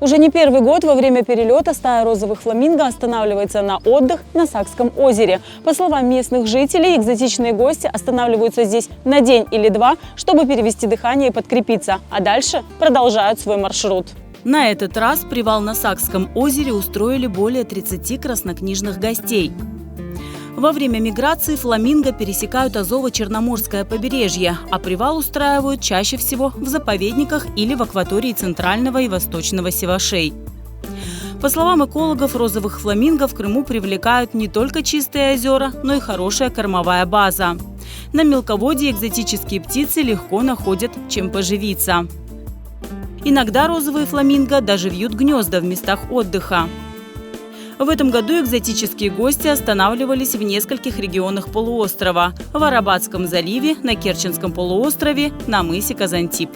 Уже не первый год во время перелета стая розовых фламинго останавливается на отдых на Сакском озере. По словам местных жителей, экзотичные гости останавливаются здесь на день или два, чтобы перевести дыхание и подкрепиться, а дальше продолжают свой маршрут. На этот раз привал на Сакском озере устроили более 30 краснокнижных гостей. Во время миграции фламинго пересекают Азово-Черноморское побережье, а привал устраивают чаще всего в заповедниках или в акватории Центрального и Восточного Севашей. По словам экологов, розовых фламинго в Крыму привлекают не только чистые озера, но и хорошая кормовая база. На мелководье экзотические птицы легко находят чем поживиться. Иногда розовые фламинго даже вьют гнезда в местах отдыха. В этом году экзотические гости останавливались в нескольких регионах полуострова – в Арабатском заливе, на Керченском полуострове, на мысе Казантип.